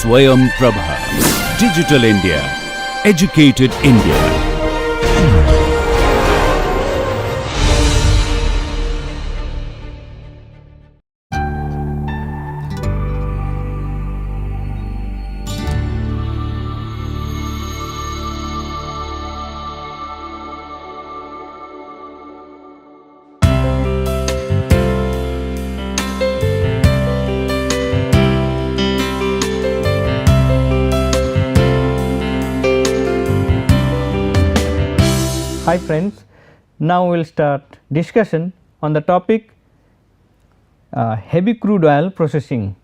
Swayam Prabha. Digital India. Educated India. Hi friends, now we will start discussion on the topic heavy crude oil processing.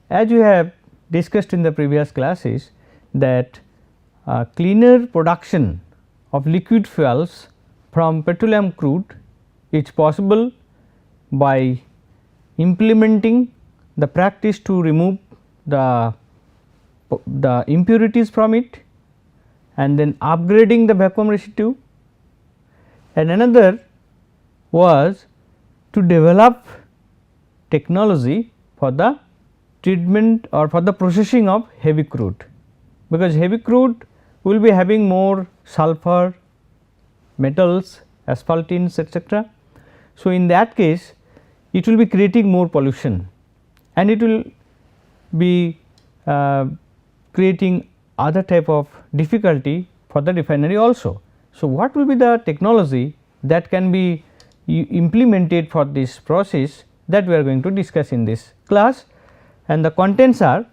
As we have discussed in the previous classes that cleaner production of liquid fuels from petroleum crude is possible by implementing the practice to remove the impurities from it and then upgrading the vacuum residue, and another was to develop technology for the treatment or for the processing of heavy crude, because heavy crude will be having more sulfur, metals, asphaltenes etc. So, in that case it will be creating more pollution and it will be creating other type of difficulty for the refinery also. So, what will be the technology that can be implemented for this process, that we are going to discuss in this class, and the contents are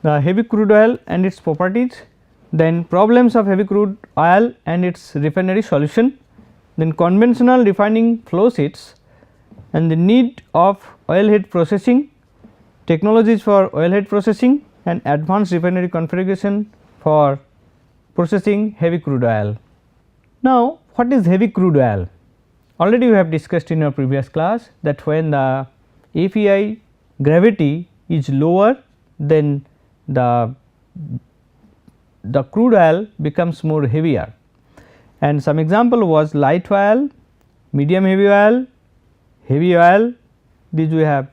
the heavy crude oil and its properties, then problems of heavy crude oil and its refinery solution, then conventional refining flow sheets and the need of oilhead processing, technologies for oilhead processing and advanced refinery configuration for processing heavy crude oil. Now, what is heavy crude oil? Already we have discussed in our previous class that when the API gravity is lower, then the crude oil becomes more heavier, and some example was light oil, medium heavy oil, these we have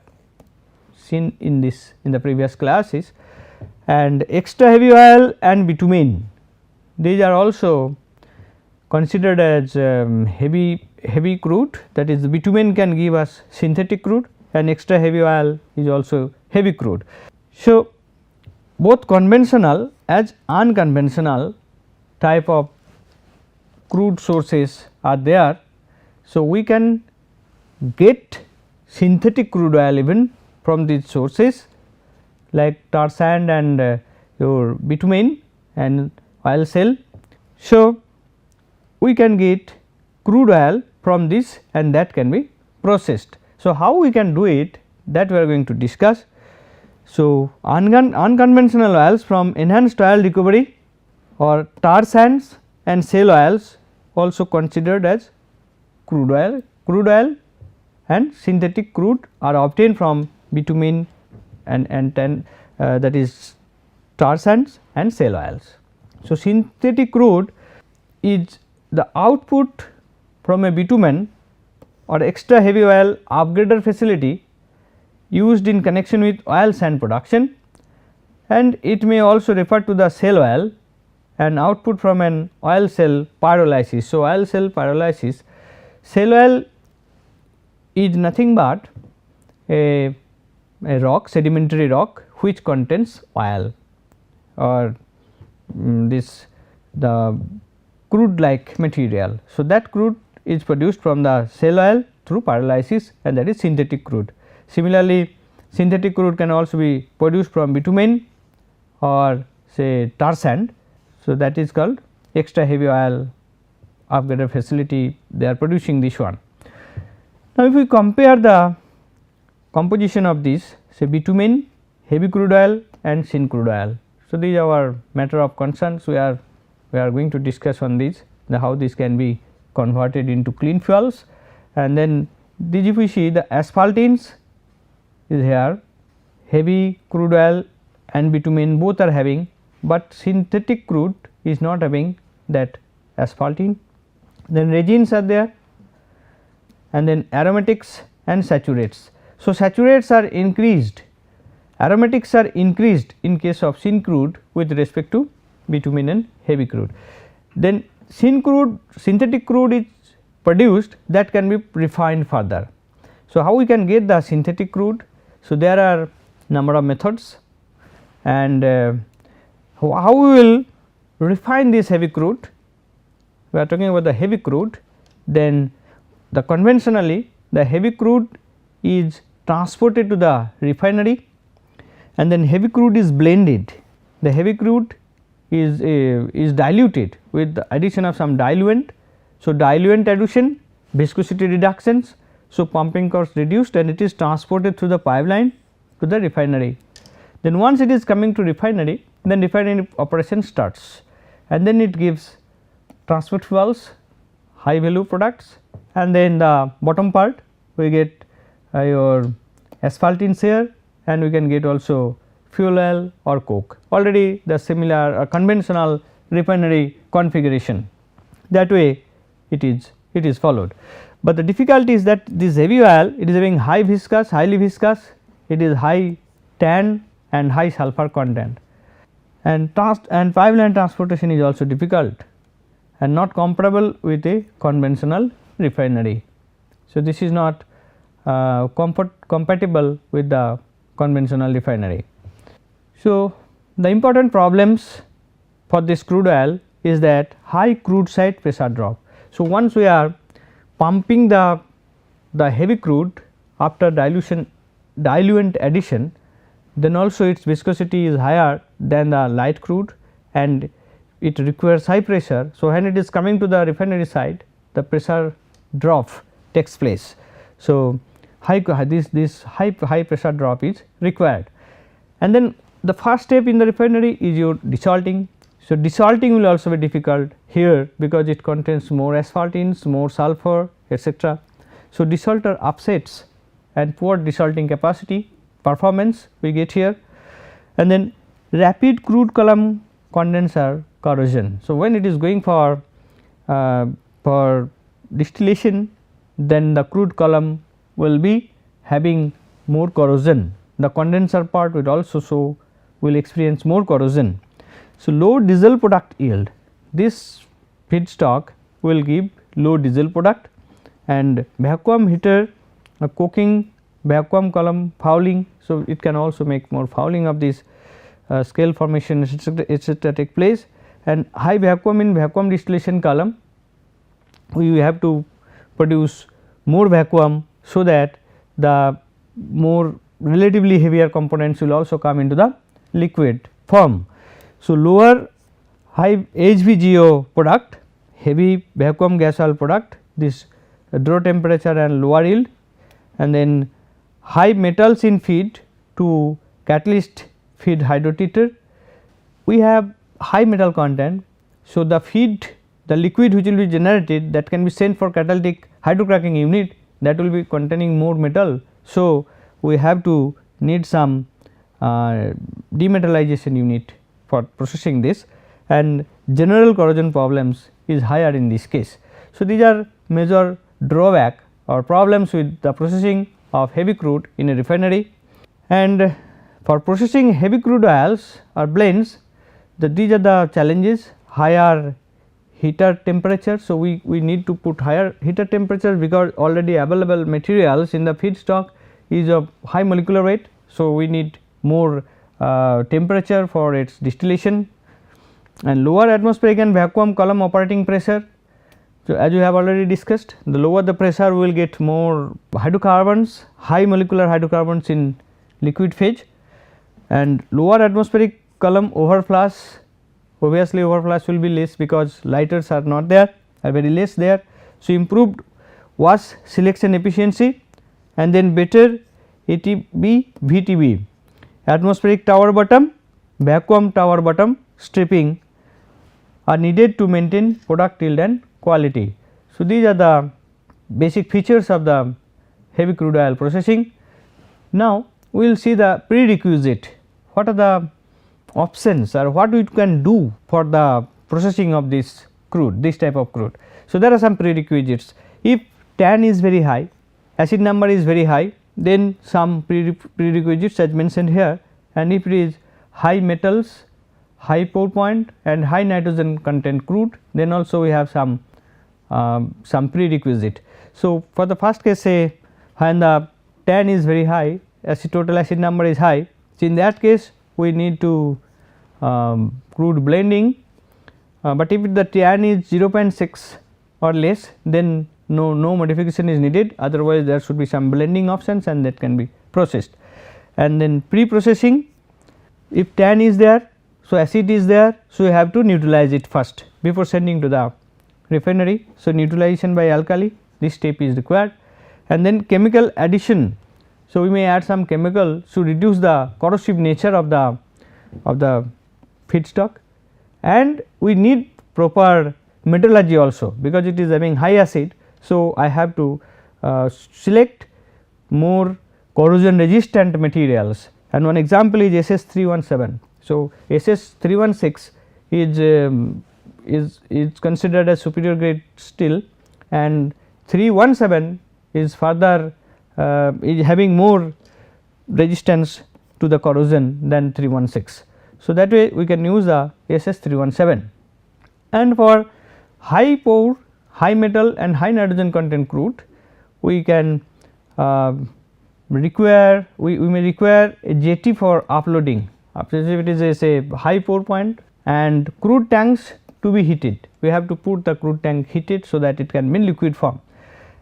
seen in the previous classes, and extra heavy oil and bitumen, these are also considered as heavy crude, that is the bitumen can give us synthetic crude and extra heavy oil is also heavy crude. So, both conventional as unconventional type of crude sources are there. So, we can get synthetic crude oil even from these sources like tar sand and your bitumen and oil shale. So, we can get crude oil from this and that can be processed. So, how we can do it, that we are going to discuss. So, unconventional oils from enhanced oil recovery or tar sands and shale oils also considered as crude oil and synthetic crude are obtained from bitumen and that is tar sands and shale oils. So, synthetic crude is the output from a bitumen or extra heavy oil upgrader facility used in connection with oil sand production, and it may also refer to the shale oil and output from an oil shale pyrolysis. So, oil shale pyrolysis, shale oil is nothing but a rock, sedimentary rock which contains oil or the crude like material. So, that crude is produced from the shale oil through pyrolysis and that is synthetic crude. Similarly, synthetic crude can also be produced from bitumen or say tar sand. So, that is called extra heavy oil upgrader facility, they are producing this one. Now, if we compare the composition of this, say bitumen, heavy crude oil and syn crude oil. So, these are our matter of concerns, we are going to discuss on these, how this can be converted into clean fuels, and then this if we see the asphaltenes is here, heavy crude oil and bitumen both are having, but synthetic crude is not having that asphaltene. Then resins are there and then aromatics and saturates. So, saturates are increased aromatics are increased in case of syn crude with respect to bitumen and heavy crude. Then syn crude, synthetic crude is produced that can be refined further. So, how we can get the synthetic crude? So, there are number of methods, and how we will refine this heavy crude? We are talking about the heavy crude, then the conventionally the heavy crude is transported to the refinery, and then heavy crude is blended. The heavy crude is diluted with the addition of some diluent. So, diluent addition, viscosity reductions, so pumping cost reduced, and it is transported through the pipeline to the refinery. Then once it is coming to refinery, then refinery operation starts, and then it gives transport fuels, high value products, and then the bottom part we get your asphaltenes here, and we can get also fuel oil or coke, already the similar conventional refinery configuration. That way it is followed. But the difficulty is that this heavy oil, it is having high viscous, highly viscous, it is high tan and high sulfur content, and pipeline transportation is also difficult and not comparable with a conventional refinery. So, this is not compatible with the conventional refinery. So, the important problems for this crude oil is that high crude side pressure drop. So, once we are pumping the heavy crude after diluent addition, then also its viscosity is higher than the light crude and it requires high pressure. So, when it is coming to the refinery side, the pressure drop takes place. So, this high pressure drop is required, and then the first step in the refinery is your desalting. So, desalting will also be difficult here because it contains more asphaltenes, more sulfur, etc. So, desalter upsets and poor desalting capacity performance we get here, and then rapid crude column condenser corrosion. So, when it is going for distillation, then the crude column will be having more corrosion, the condenser part will also will experience more corrosion. So, low diesel product yield, this feedstock will give low diesel product, and vacuum heater coking, vacuum column fouling. So, it can also make more fouling of this scale formation etc. take place, and high vacuum in vacuum distillation column we have to produce more vacuum, so that the more relatively heavier components will also come into the liquid form. So, lower high HVGO product, heavy vacuum gas oil product, this draw temperature and lower yield, and then high metals in feed to catalyst feed hydrotreater. We have high metal content. So, the feed, the liquid which will be generated, that can be sent for catalytic hydrocracking unit, that will be containing more metal. So, we have to need some demetallization unit for processing this, and general corrosion problems is higher in this case. So, these are major drawback or problems with the processing of heavy crude in a refinery, and for processing heavy crude oils or blends, these are the challenges: higher heater temperature. So, we need to put higher heater temperature because already available materials in the feedstock is of high molecular weight. So, we need more temperature for its distillation, and lower atmospheric and vacuum column operating pressure. So, as we have already discussed, the lower the pressure we will get more hydrocarbons, high molecular hydrocarbons in liquid phase, and lower atmospheric column overflush, obviously overflush will be less because lighters are not there, are very less there. So, improved wash selection efficiency, and then better ATB VTB, atmospheric tower bottom, vacuum tower bottom stripping are needed to maintain product yield and quality. So, these are the basic features of the heavy crude oil processing. Now, we will see the prerequisite, what are the options or what we can do for the processing of this crude, this type of crude. So, there are some prerequisites. If tan is very high, acid number is very high, then some prerequisites as mentioned here, and if it is high metals, high pour point and high nitrogen content crude, then also we have some prerequisite. So, for the first case, say when the tan is very high, total acid number is high, so in that case we need to crude blending, but if the tan is 0.6 or less, then no modification is needed, otherwise there should be some blending options and that can be processed. And then pre-processing, if tan is there, so acid is there, so you have to neutralize it first before sending to the refinery. So, neutralization by alkali, this step is required, and then chemical addition. So, we may add some chemical to reduce the corrosive nature of the feedstock, and we need proper metallurgy also, because it is having high acid. So, I have to select more corrosion resistant materials, and one example is SS 317. So, SS 316 is considered as superior grade steel, and 317 is further is having more resistance to the corrosion than 316. So, that way we can use the SS 317, and for high pour, high metal and high nitrogen content crude, we can require we may require a jetty for uploading. If it is a say high pour point and crude tanks to be heated, we have to put the crude tank heated so that it can be in liquid form.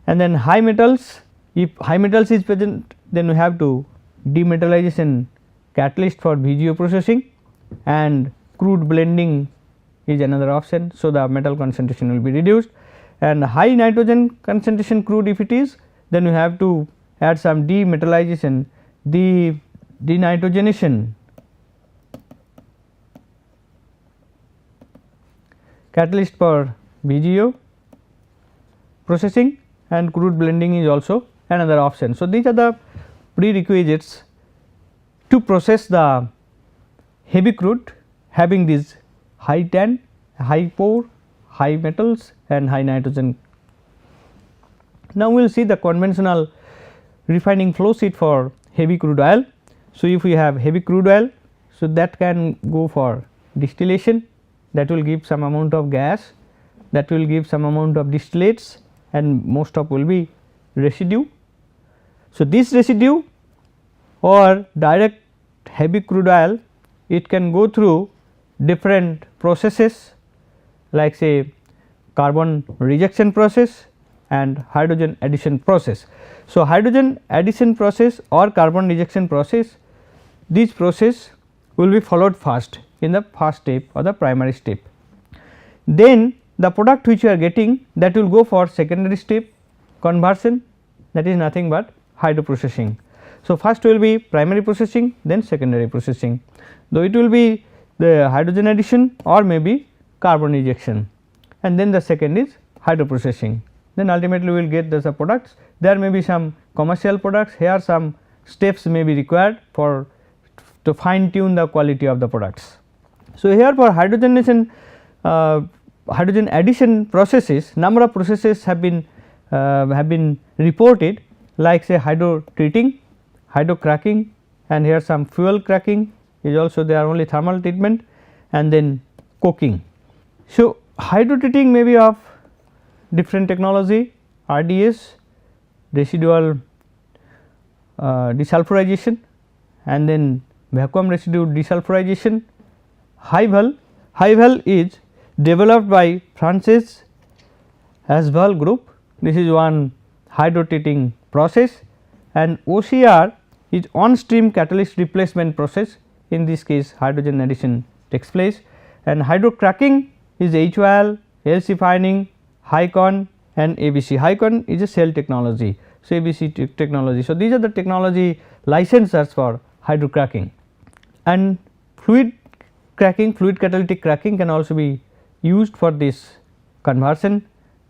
And then high metals, if high metals is present, then we have to demetallization catalyst for VGO processing, and crude blending is another option. So, the metal concentration will be reduced, and high nitrogen concentration crude if it is, then we have to add some demetallization, denitrogenation catalyst for VGO processing, and crude blending is also another option. So, these are the prerequisites to process the heavy crude having these high tan, high pour, high metals and high nitrogen. Now, we will see the conventional refining flow sheet for heavy crude oil. So, if we have heavy crude oil, so that can go for distillation, that will give some amount of gas, that will give some amount of distillates, and most of will be residue. So, this residue or direct heavy crude oil, it can go through different processes like say carbon rejection process and hydrogen addition process. So, hydrogen addition process or carbon rejection process, this process will be followed first in the first step or the primary step. Then the product which you are getting, that will go for secondary step conversion, that is nothing but hydroprocessing. So, first will be primary processing, then secondary processing, though it will be the hydrogen addition or maybe carbon rejection, and then the second is hydroprocessing. Then ultimately we will get the products. There may be some commercial products, here some steps may be required for to fine tune the quality of the products. So, here for hydrogen addition processes, number of processes have been reported, like say hydro treating, hydro cracking, and here some fuel cracking is also there, only thermal treatment, and then coking. So, hydro treating may be of different technology, RDS, residual desulfurization, and then vacuum residue desulfurization. High valve is developed by Francis Asval group, this is one hydro treating process, and OCR is on stream catalyst replacement process, in this case hydrogen addition takes place, and hydro cracking is HOL, LC fining, HyCon and ABC. HyCon is a cell technology, so ABC technology. So, these are the technology licensors for hydro cracking, and fluid cracking, fluid catalytic cracking can also be used for this conversion,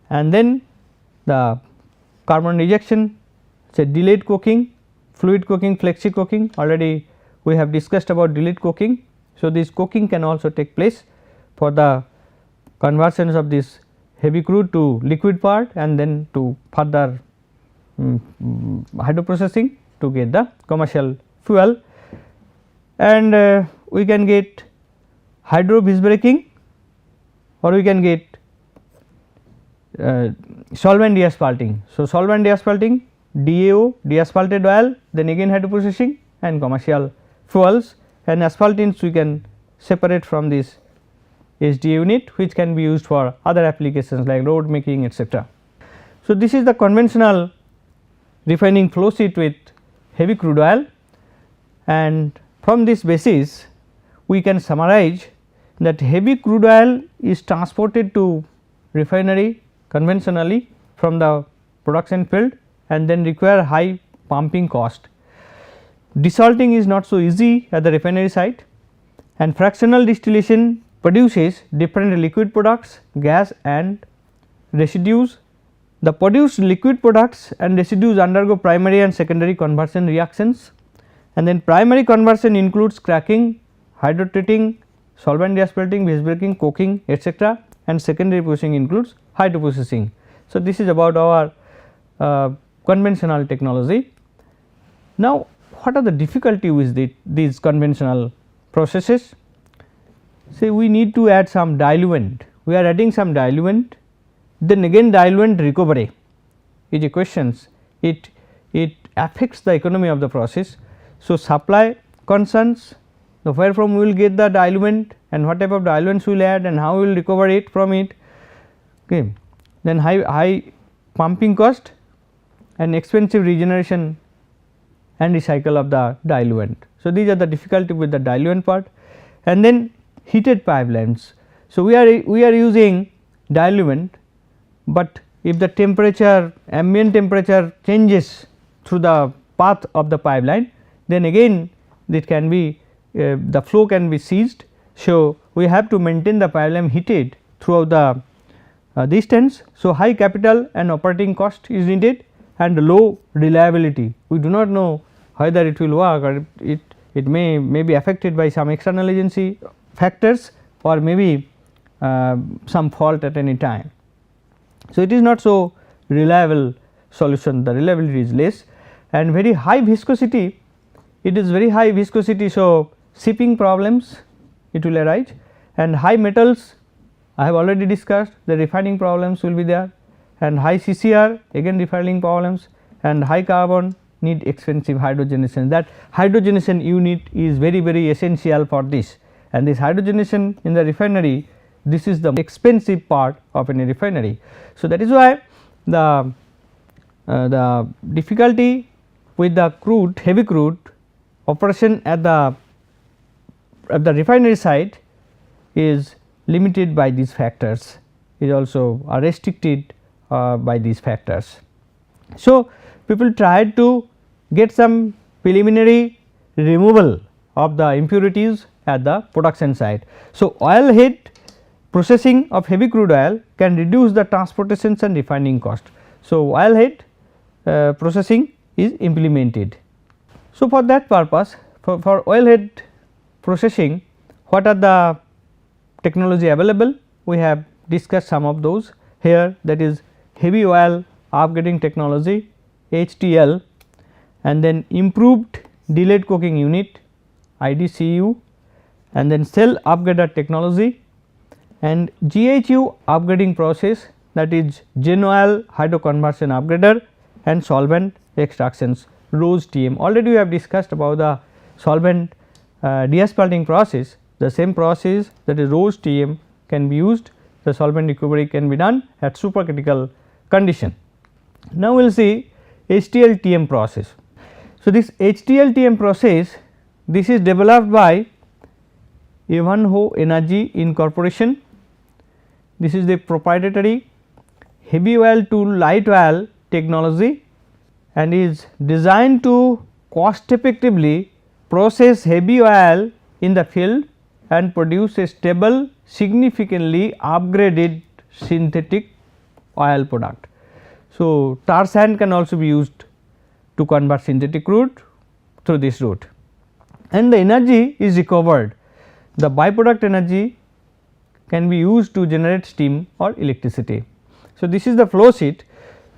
and then the carbon rejection, say delayed coking, fluid coking, flexi coking, already we have discussed about delayed coking. So, this coking can also take place for the conversions of this heavy crude to liquid part, and then to further hydroprocessing to get the commercial fuel. and we can get hydro visbreaking, or we can get solvent deasphalting. So, solvent deasphalting, DAO, deasphalted oil, then again hydroprocessing and commercial fuels, and asphaltins we can separate from this HDA unit, which can be used for other applications like road making, etc. So, this is the conventional refining flow sheet with heavy crude oil, and from this basis we can summarize that heavy crude oil is transported to refinery conventionally from the production field and then require high pumping cost. Desalting is not so easy at the refinery site, and fractional distillation produces different liquid products, gas and residues. The produced liquid products and residues undergo primary and secondary conversion reactions, and then primary conversion includes cracking, hydrotreating, solvent deasphalting, visbreaking, coking, etc., and secondary processing includes hydroprocessing. So, this is about our conventional technology. Now, what are the difficulty with these conventional processes? Say we need to add some diluent, we are adding some diluent, then again diluent recovery is a question. It affects the economy of the process. So, supply concerns, where from we will get the diluent and what type of diluents we will add and how we will recover it from it. Okay. Then high pumping cost and expensive regeneration and recycle of the diluent. So, these are the difficulty with the diluent part, and then heated pipelines. So, we are using diluent, but if the temperature, ambient temperature changes through the path of the pipeline, then again it can be the flow can be seized. So, we have to maintain the pipeline heated throughout the distance. So, high capital and operating cost is needed and low reliability. We do not know whether it will work, or it may be affected by some external agency factors, or maybe some fault at any time. So, it is not so reliable solution, the reliability is less, and very high viscosity, it is very high viscosity. So, shipping problems it will arise, and high metals I have already discussed, the refining problems will be there, and high CCR again refining problems, and high carbon need expensive hydrogenation. That hydrogenation unit is very essential for this, and this hydrogenation in the refinery, this is the expensive part of any refinery. So, that is why the difficulty with the crude, heavy crude operation at the refinery side is limited by these factors, is also are restricted by these factors. So, people tried to get some preliminary removal of the impurities at the production site. So, oil head processing of heavy crude oil can reduce the transportation and refining cost. So, oil head processing is implemented. So, for that purpose, for oil head processing, what are the technology available? We have discussed some of those here, that is heavy oil upgrading technology, HTL, and then improved delayed coking unit, IDCU, and then cell upgrader technology, and GHU upgrading process, that is gen oil hydroconversion upgrader, and solvent extractions, ROSE TM. Already we have discussed about the solvent deasphalting process, the same process, that is ROSE TM can be used, the solvent recovery can be done at supercritical condition. Now, we will see HTL TM process. So, this HTL TM process, this is developed by Ivanhoe Energy Incorporation. This is the proprietary heavy oil to light oil technology, and is designed to cost effectively process heavy oil in the field and produce a stable, significantly upgraded synthetic oil product. So, tar sand can also be used to convert synthetic crude through this route, and the energy is recovered. The byproduct energy can be used to generate steam or electricity. So, this is the flow sheet.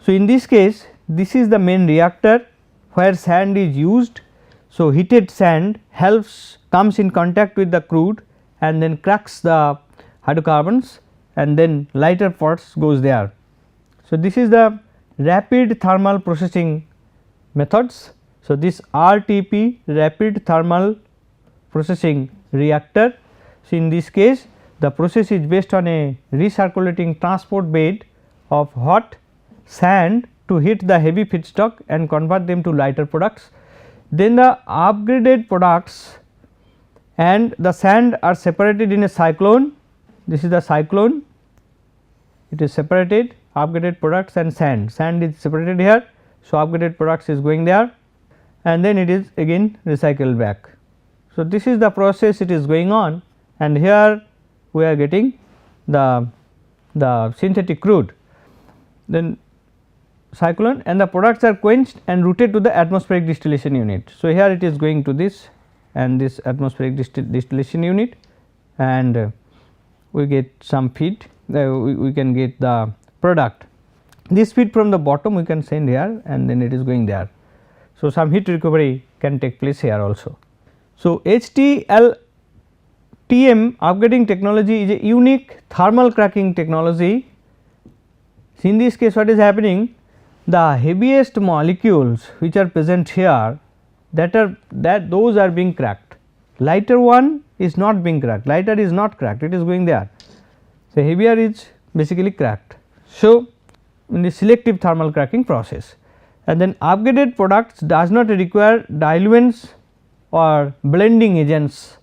So, in this case, this is the main reactor where sand is used. So, heated sand helps comes in contact with the crude and then cracks the hydrocarbons and then lighter parts goes there. So, this is the rapid thermal processing methods. So, this RTP rapid thermal processing reactor. So, in this case the process is based on a recirculating transport bed of hot sand to heat the heavy feedstock and convert them to lighter products. Then the upgraded products and the sand are separated in a cyclone. This is the cyclone, it is separated, upgraded products and sand is separated here. So, upgraded products is going there and then it is again recycled back. So, this is the process it is going on, and here we are getting the synthetic crude. Then cyclone and the products are quenched and routed to the atmospheric distillation unit. So, here it is going to this and this atmospheric distillation unit, and we get some feed, we can get the product. This feed from the bottom we can send here and then it is going there. So, some heat recovery can take place here also. So, HTLTM upgrading technology is a unique thermal cracking technology. So, in this case what is happening, the heaviest molecules which are present here, those are being cracked, lighter one is not being cracked, lighter is not cracked, it is going there. So, heavier is basically cracked. So, in the selective thermal cracking process, and then upgraded products does not require diluents or blending agents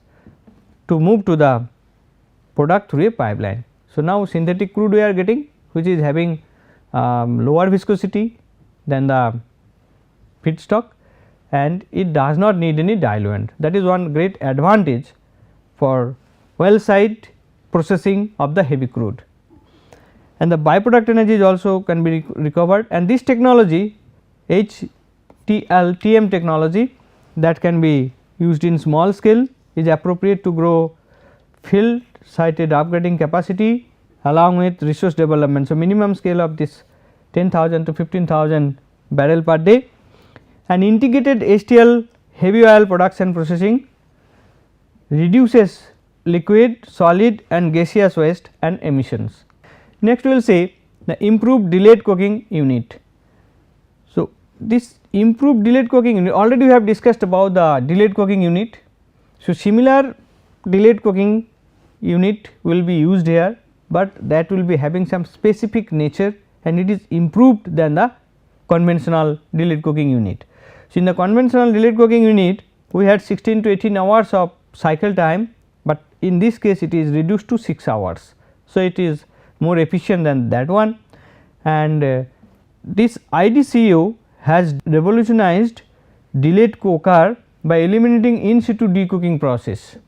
to move to the product through a pipeline. So, now synthetic crude we are getting, which is having lower viscosity than the feedstock and it does not need any diluent. That is one great advantage for well site processing of the heavy crude, and the byproduct energy is also can be recovered, and this technology HTLTM technology that can be used in small scale is appropriate to grow field sited upgrading capacity along with resource development. So, minimum scale of this 10,000 to 15,000 barrel per day, and integrated HTL heavy oil production processing reduces liquid, solid and gaseous waste and emissions. Next we will say the improved delayed coking unit. So, this improved delayed coking unit, already we have discussed about the delayed coking unit. So, similar delayed coking unit will be used here, but that will be having some specific nature and it is improved than the conventional delayed coking unit. So, in the conventional delayed coking unit we had 16 to 18 hours of cycle time, but in this case it is reduced to 6 hours. So, it is more efficient than that one, and this IDCO has revolutionized delayed coker by eliminating in situ decooking process,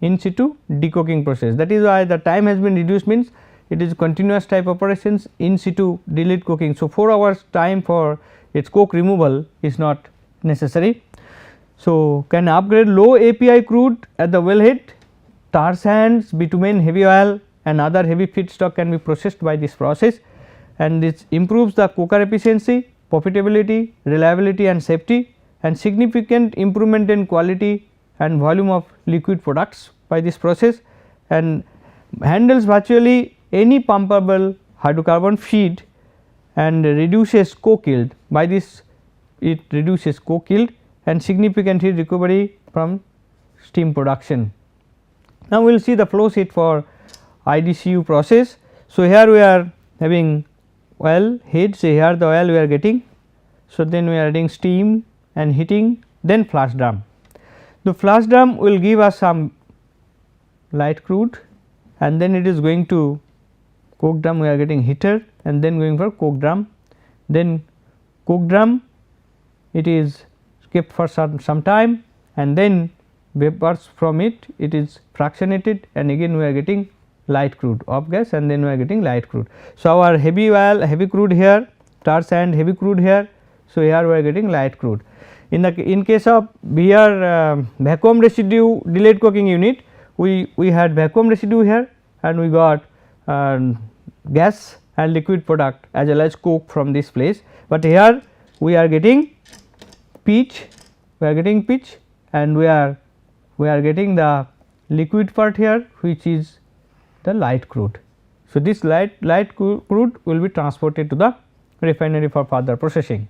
that is why the time has been reduced, means it is continuous type operations in situ delayed cooking. So, 4 hours time for its coke removal is not necessary. So, can upgrade low API crude at the wellhead, tar sands, bitumen, heavy oil and other heavy feedstock can be processed by this process, and this improves the coker efficiency, profitability, reliability and safety, and significant improvement in quality and volume of liquid products by this process, and handles virtually any pumpable hydrocarbon feed and reduces coke yield. By this it reduces coke yield and significant heat recovery from steam production. Now, we will see the flow sheet for IDCU process. So, here we are having oil head, so here the oil we are getting. So, then we are adding steam and heating, then flash drum. The flash drum will give us some light crude and then it is going to coke drum, we are getting heater and then going for coke drum. Then coke drum it is kept for some time and then vapors from it is fractionated and again we are getting light crude off gas and then we are getting light crude. So, our heavy oil, heavy crude here, tar sand, heavy crude here. So, here we are getting light crude. In case of here vacuum residue delayed coking unit, we had vacuum residue here and we got gas and liquid product as well as coke from this place, but here we are getting pitch, and we are we are getting the liquid part here, which is the light crude. So, this light crude will be transported to the refinery for further processing.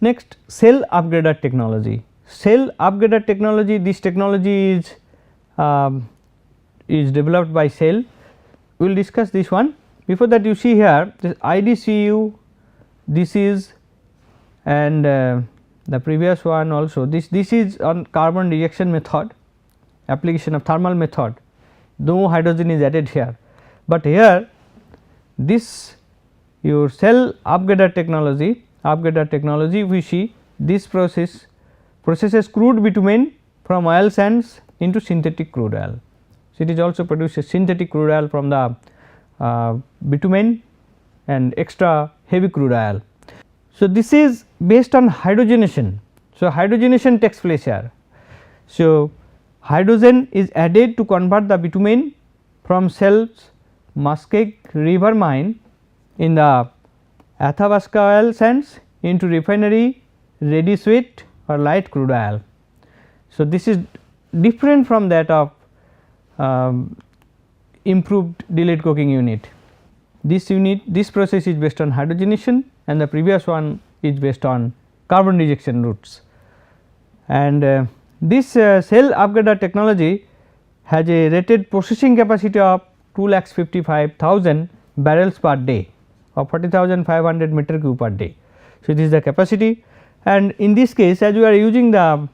Next, cell upgrader technology. Cell upgrader technology, this technology is developed by Shell. We will discuss this one. Before that, you see here this IDCU, this is, and the previous one also, this is on carbon rejection method, application of thermal method, no hydrogen is added here, but here this your cell upgrader technology we see this processes crude bitumen from oil sands into synthetic crude oil. So, it is also produces synthetic crude oil from the bitumen and extra heavy crude oil. So, this is based on hydrogenation. So, hydrogenation takes place here. So, hydrogen is added to convert the bitumen from Shell's Muskeg River mine in the Athabasca oil sands into refinery ready sweet or light crude oil. So, this is different from that of improved delayed coking unit. This process is based on hydrogenation and the previous one is based on carbon rejection routes. And this cell upgrader technology has a rated processing capacity of 2,55,000 barrels per day or 40,500 meter cube per day. So, this is the capacity, and in this case as we are using the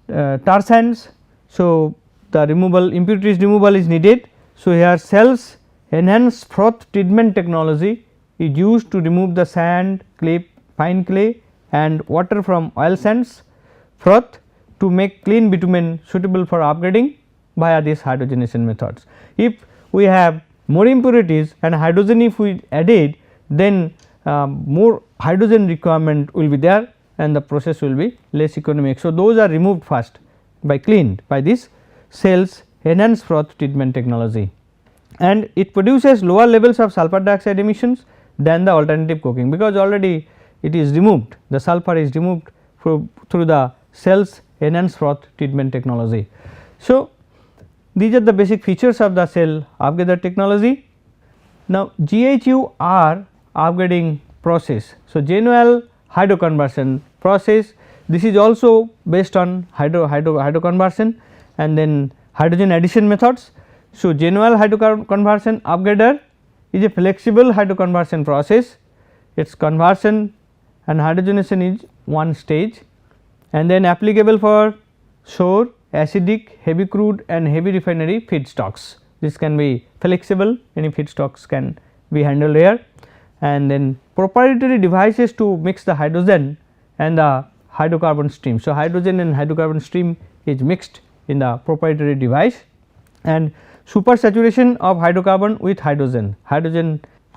tar sands. So, the impurities removal is needed. So, here Shell's enhanced froth treatment technology is used to remove the sand, clay, fine clay and water from oil sands froth to make clean bitumen suitable for upgrading via these hydrogenation methods. If we have more impurities and hydrogen if we added, then more hydrogen requirement will be there and the process will be less economic. So, those are removed first by cleaned by this Shell's enhanced froth treatment technology, and it produces lower levels of sulfur dioxide emissions than the alternative coking, because already it is removed, the sulfur is removed through the Shell's enhanced froth treatment technology. So, these are the basic features of the cell upgrader technology. Now, GHUR upgrading process. So, genuine hydroconversion process, this is also based on hydroconversion and then hydrogen addition methods. So, genuine hydroconversion upgrader is a flexible hydroconversion process, its conversion and hydrogenation is one stage and then applicable for sour, acidic, heavy crude and heavy refinery feedstocks. This can be flexible, any feedstocks can be handled here, and then proprietary devices to mix the hydrogen and the hydrocarbon stream. So, hydrogen and hydrocarbon stream is mixed in the proprietary device, and supersaturation of hydrocarbon with hydrogen.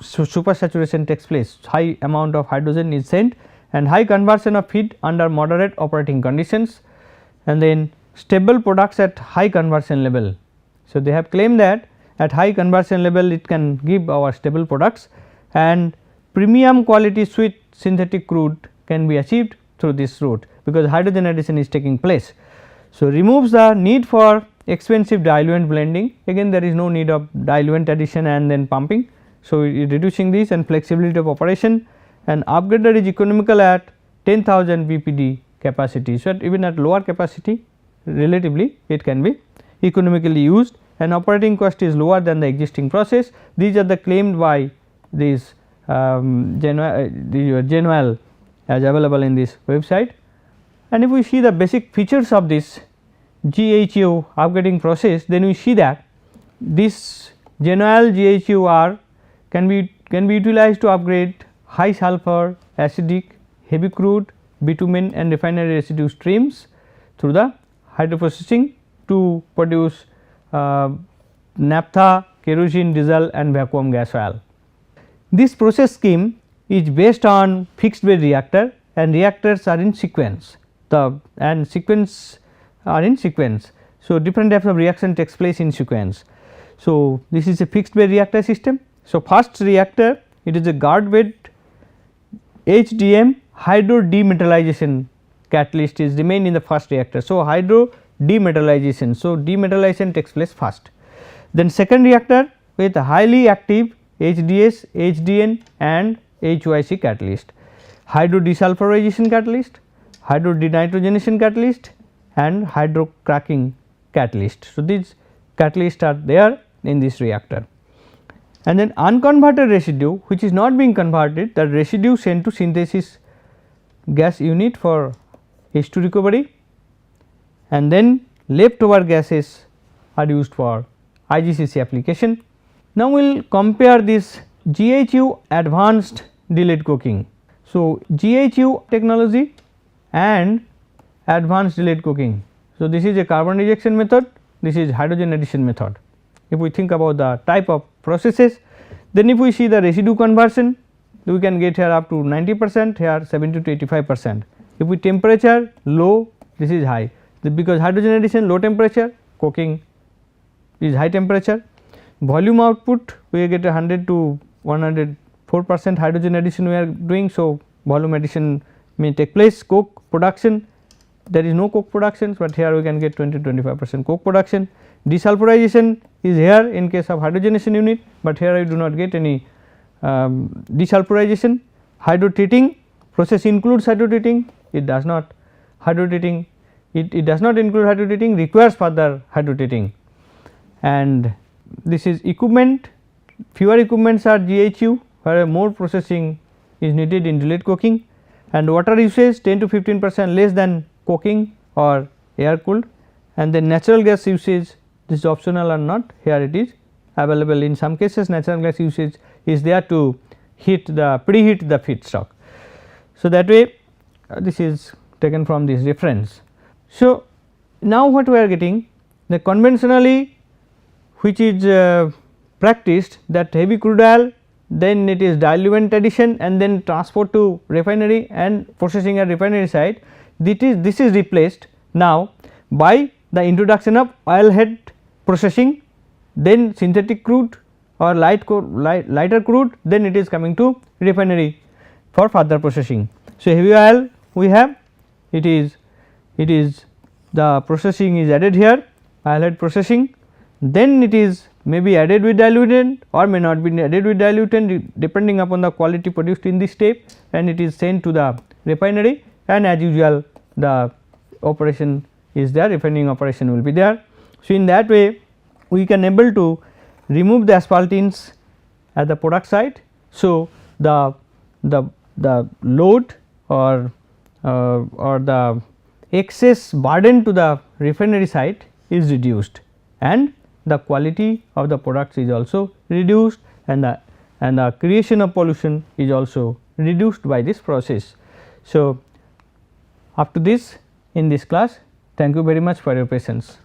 Supersaturation takes place, high amount of hydrogen is sent and high conversion of feed under moderate operating conditions, and then stable products at high conversion level. So, they have claimed that at high conversion level it can give our stable products, and premium quality sweet synthetic crude can be achieved through this route, because hydrogen addition is taking place. So, removes the need for expensive diluent blending, again there is no need of diluent addition and then pumping. So, reducing this and flexibility of operation, and upgrader is economical at 10,000 BPD capacity. So, even at lower capacity relatively it can be economically used and operating cost is lower than the existing process. These are the claimed by these Genual as available in this website. And if we see the basic features of this GHU upgrading process, then we see that this Genual GHUR can be utilized to upgrade high sulfur, acidic, heavy crude, bitumen and refinery residue streams through the hydroprocessing to produce naphtha, kerosene, diesel and vacuum gas oil. This process scheme is based on fixed bed reactor and reactors are in sequence, So, different types of reaction takes place in sequence. So, this is a fixed bed reactor system. So, first reactor, it is a guard bed HDM hydro demetallization catalyst is remained in the first reactor. So, hydro demetallization. So, demetallization takes place first. Then second reactor with highly active HDS, HDN and HYC catalyst, hydrodesulfurization catalyst, hydrodenitrogenation catalyst and hydrocracking catalyst. So, these catalysts are there in this reactor. And then unconverted residue which is not being converted, the residue sent to synthesis gas unit for H2 recovery, and then leftover gases are used for IGCC application. Now, we will compare this GHU advanced delayed cooking. So, GHU technology and advanced delayed cooking. So, this is a carbon rejection method, this is hydrogen addition method. If we think about the type of processes, then if we see the residue conversion, we can get here up to 90%, here 70 to 85%. If we temperature low, this is high, because hydrogen addition low temperature, cooking is high temperature. Volume output we get 100 to 104% hydrogen addition we are doing. So, volume addition may take place. Coke production, there is no coke production, but here we can get 20 to 25% coke production. Desulfurization is here in case of hydrogenation unit, but here I do not get any desulfurization. Hydrotreating process includes hydrotreating, it does not hydrotreating, it does not include hydrotreating, requires further hydrotreating. And this is equipment, fewer equipments are GHU, where more processing is needed in delayed cooking, and water usage 10 to 15% less than cooking or air cooled, and then natural gas usage, this is optional or not, here it is available. In some cases natural gas usage is there to heat the preheat the feedstock. So, that way this is taken from this reference. So, now what we are getting, the conventionally which is practiced, that heavy crude oil, then it is diluent addition and then transport to refinery and processing at refinery site, this is replaced now by the introduction of oil head processing, then synthetic crude or lighter crude, then it is coming to refinery for further processing. So, heavy oil we have, it is the processing is added here, oil head processing, then it is may be added with diluent or may not be added with diluent depending upon the quality produced in this step, and it is sent to the refinery, and as usual the operation is there, refining operation will be there. So, in that way we can able to remove the asphaltenes at the product side. So, the load or the excess burden to the refinery site is reduced, and the quality of the products is also reduced, and the creation of pollution is also reduced by this process. So, up to this in this class, thank you very much for your patience.